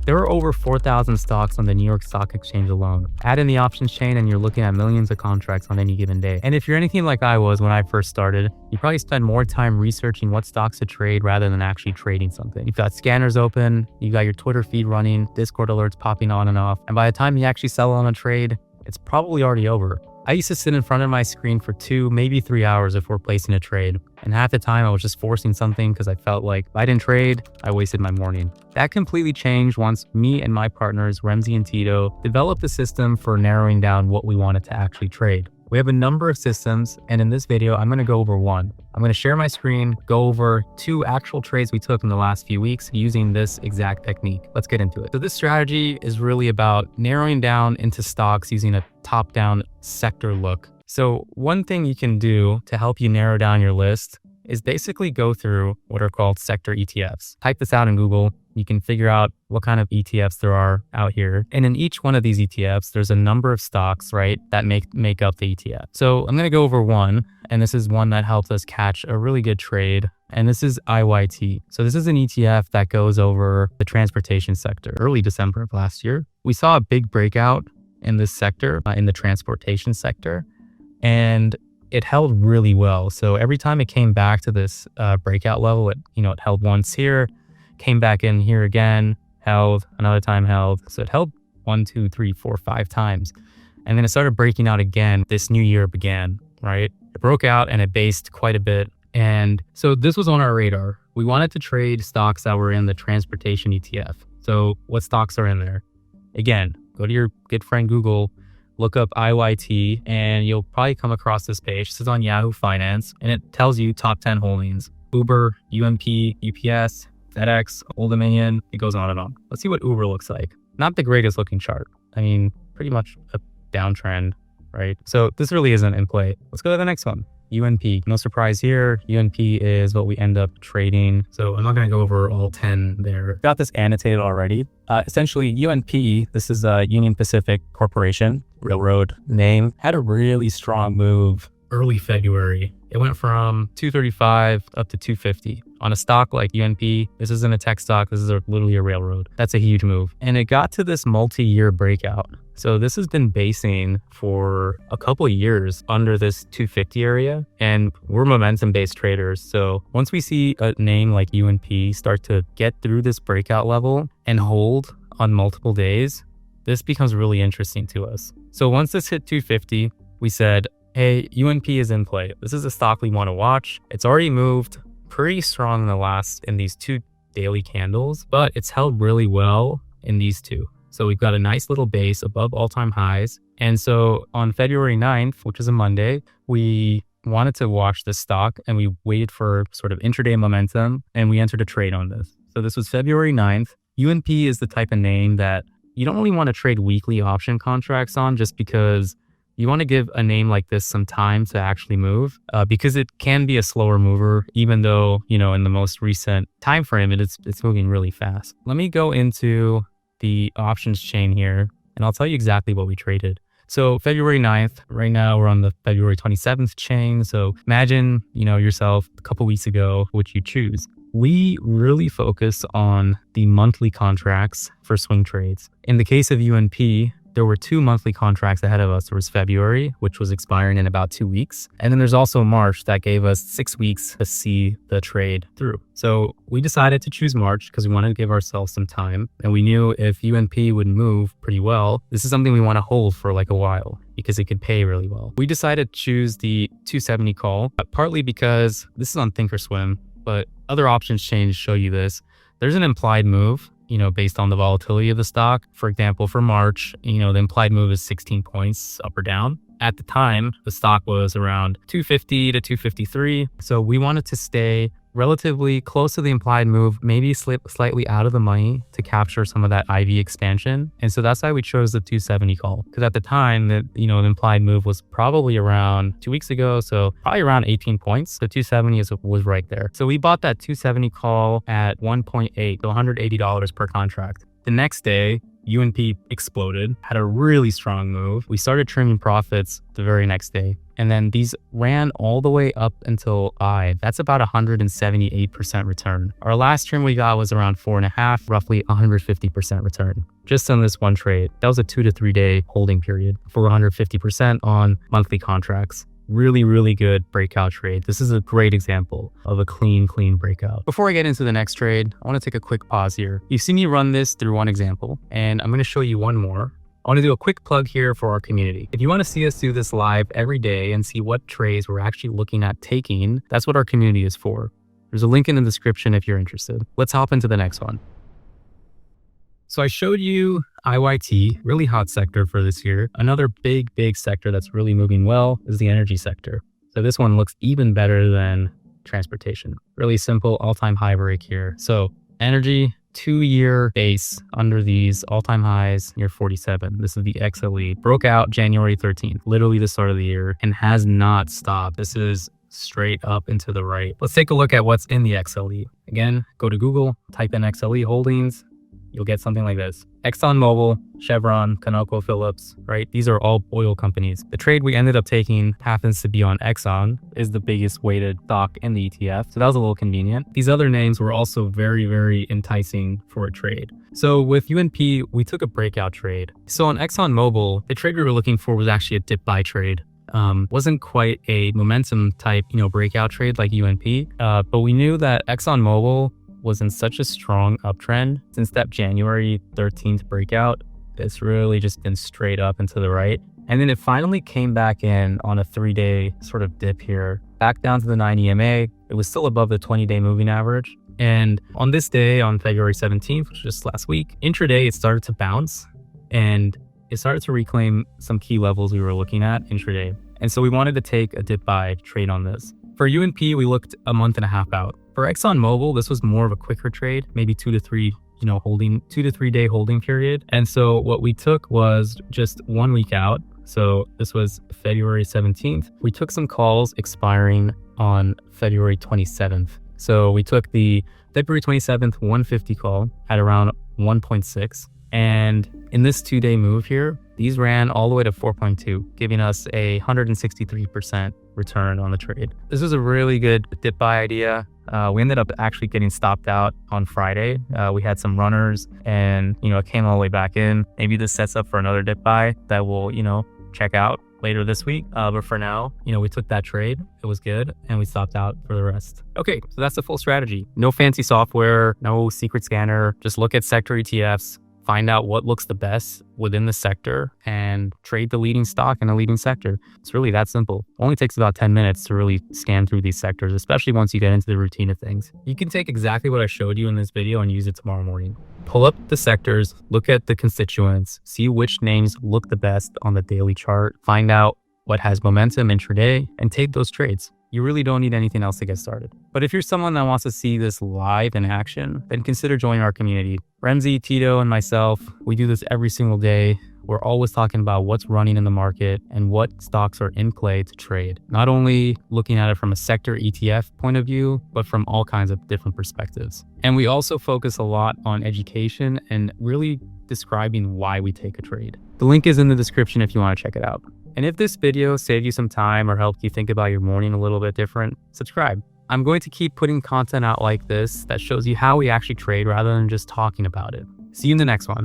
There are over 4,000 stocks on the New York Stock Exchange alone. Add in the options chain and you're looking at millions of contracts on any given day. And if you're anything like I was when I first started, you probably spend more time researching what stocks to trade rather than actually trading something. You've got scanners open, you got your Twitter feed running, Discord alerts popping on and off, and by the time you actually sell on a trade, it's probably already over. I used to sit in front of my screen for 2, maybe 3 hours before placing a trade. And half the time I was just forcing something because I felt like if I didn't trade, I wasted my morning. That completely changed once me and my partners, Remzi and Tito, developed a system for narrowing down what we wanted to actually trade. We have a number of systems, and in this video, I'm gonna go over one. I'm gonna share my screen, go over 2 actual trades we took in the last few weeks using this exact technique. Let's get into it. So this strategy is really about narrowing down into stocks using a top-down sector look. So one thing you can do to help you narrow down your list is basically go through what are called sector ETFs. Type this out in Google. You can figure out what kind of ETFs there are out here. And in each one of these ETFs, there's a number of stocks, right, that make up the ETF. So I'm going to go over one, and this is one that helps us catch a really good trade. And this is IYT. So this is an ETF that goes over the transportation sector. Early December of last year, we saw a big breakout in this sector, in the transportation sector, and it held really well. So every time it came back to this breakout level, it held once here, came back in here again, held, another time held. So it held 1, 2, 3, 4, 5 times. And then it started breaking out again. This new year began, right? It broke out and it based quite a bit. And so this was on our radar. We wanted to trade stocks that were in the transportation ETF. So what stocks are in there? Again, go to your good friend Google, look up IYT, and you'll probably come across this page. This is on Yahoo Finance, and it tells you top 10 holdings. Uber, UMP, UPS, FedEx, Old Dominion, it goes on and on. Let's see what Uber looks like. Not the greatest looking chart. I mean, pretty much a downtrend, right? So this really isn't in play. Let's go to the next one. UNP, no surprise here. UNP is what we end up trading. So I'm not going to go over all 10 there. Got this annotated already. Essentially, UNP, this is a Union Pacific Corporation, railroad name, had a really strong move early February. It went from 235 up to 250. On a stock like UNP, this isn't a tech stock, this is literally a railroad. That's a huge move. And it got to this multi-year breakout. So this has been basing for a couple of years under this 250 area, and we're momentum-based traders. So once we see a name like UNP start to get through this breakout level and hold on multiple days, this becomes really interesting to us. So once this hit 250, we said, hey, UNP is in play. This is a stock we want to watch. It's already moved pretty strong in these 2 daily candles, but it's held really well in these 2. So we've got a nice little base above all-time highs. And so on February 9th, which is a Monday, we wanted to watch this stock and we waited for sort of intraday momentum and we entered a trade on this. So this was February 9th. UNP is the type of name that you don't really want to trade weekly option contracts on just because you want to give a name like this some time to actually move because it can be a slower mover, even though, in the most recent time frame, it's moving really fast. Let me go into the options chain here, and I'll tell you exactly what we traded. So February 9th, right now we're on the February 27th chain. So imagine, yourself a couple weeks ago, which you choose. We really focus on the monthly contracts for swing trades. In the case of UNP, there were 2 monthly contracts ahead of us. There was February, which was expiring in about 2 weeks. And then there's also March that gave us 6 weeks to see the trade through. So we decided to choose March because we wanted to give ourselves some time. And we knew if UNP would move pretty well, this is something we want to hold for like a while because it could pay really well. We decided to choose the 270 call, partly because this is on Thinkorswim, but other options chains show you this. There's an implied move, based on the volatility of the stock. For example, for March, the implied move is 16 points up or down. At the time, the stock was around 250 to 253. So we wanted to stay relatively close to the implied move, maybe slightly out of the money to capture some of that IV expansion. And so that's why we chose the 270 call. Because at the time, the implied move was probably around 2 weeks ago. So probably around 18 points. The 270 was right there. So we bought that 270 call at 1.8, so $180 per contract. The next day, UNP exploded, had a really strong move. We started trimming profits the very next day. And then these ran all the way up until 5. That's about 178% return. Our last trim we got was around 4.5, roughly 150% return. Just on this one trade. That was a 2 to 3 day holding period for 150% on monthly contracts. Really, really good breakout trade. This is a great example of a clean breakout. Before I get into the next trade, I want to take a quick pause here. You've seen me run this through one example, and I'm going to show you one more. I want to do a quick plug here for our community. If you want to see us do this live every day and see what trades we're actually looking at taking, that's what our community is for. There's a link in the description if you're interested. Let's hop into the next one. So I showed you IYT, really hot sector for this year. Another big sector that's really moving well is the energy sector. So this one looks even better than transportation. Really simple all-time high break here. So energy, 2-year base under these all-time highs near 47. This is the XLE. Broke out January 13th, literally the start of the year, and has not stopped. This is straight up and to the right. Let's take a look at what's in the XLE. Again, go to Google, type in XLE holdings. You'll get something like this. Exxon Mobile, Chevron, ConocoPhillips, right? These are all oil companies. The trade we ended up taking happens to be on Exxon, is the biggest weighted stock in the ETF. So that was a little convenient. These other names were also very enticing for a trade. So with UNP, we took a breakout trade. So on Exxon Mobile, the trade we were looking for was actually a dip buy trade. Wasn't quite a momentum type, breakout trade like UNP, but we knew that Exxon Mobil was in such a strong uptrend since that January 13th breakout. It's really just been straight up and to the right. And then it finally came back in on a 3-day sort of dip here, back down to the 9 EMA. It was still above the 20-day moving average. And on this day, on February 17th, which was just last week, intraday, it started to bounce and it started to reclaim some key levels we were looking at intraday. And so we wanted to take a dip buy trade on this. For UNP, we looked a month and a half out. For Exxon Mobil, this was more of a quicker trade, maybe 2 to 3 day holding period. And so what we took was just 1 week out. So this was February 17th. We took some calls expiring on February 27th. So we took the February 27th 150 call at around 1.6. And in this 2-day move here, these ran all the way to 4.2, giving us a 163% return on the trade. This was a really good dip buy idea. We ended up actually getting stopped out on Friday. We had some runners and, it came all the way back in. Maybe this sets up for another dip buy that we'll, check out later this week. But for now, we took that trade. It was good. And we stopped out for the rest. Okay, so that's the full strategy. No fancy software, no secret scanner. Just look at sector ETFs. Find out what looks the best within the sector and trade the leading stock in a leading sector. It's really that simple. It only takes about 10 minutes to really scan through these sectors, especially once you get into the routine of things. You can take exactly what I showed you in this video and use it tomorrow morning. Pull up the sectors, look at the constituents, see which names look the best on the daily chart, find out what has momentum intraday, and take those trades. You really don't need anything else to get started. But if you're someone that wants to see this live in action, then consider joining our community. Remzi, Tito, and myself, we do this every single day. We're always talking about what's running in the market and what stocks are in play to trade. Not only looking at it from a sector ETF point of view, but from all kinds of different perspectives. And we also focus a lot on education and really describing why we take a trade. The link is in the description if you want to check it out. And if this video saved you some time or helped you think about your morning a little bit different, subscribe. I'm going to keep putting content out like this that shows you how we actually trade rather than just talking about it. See you in the next one.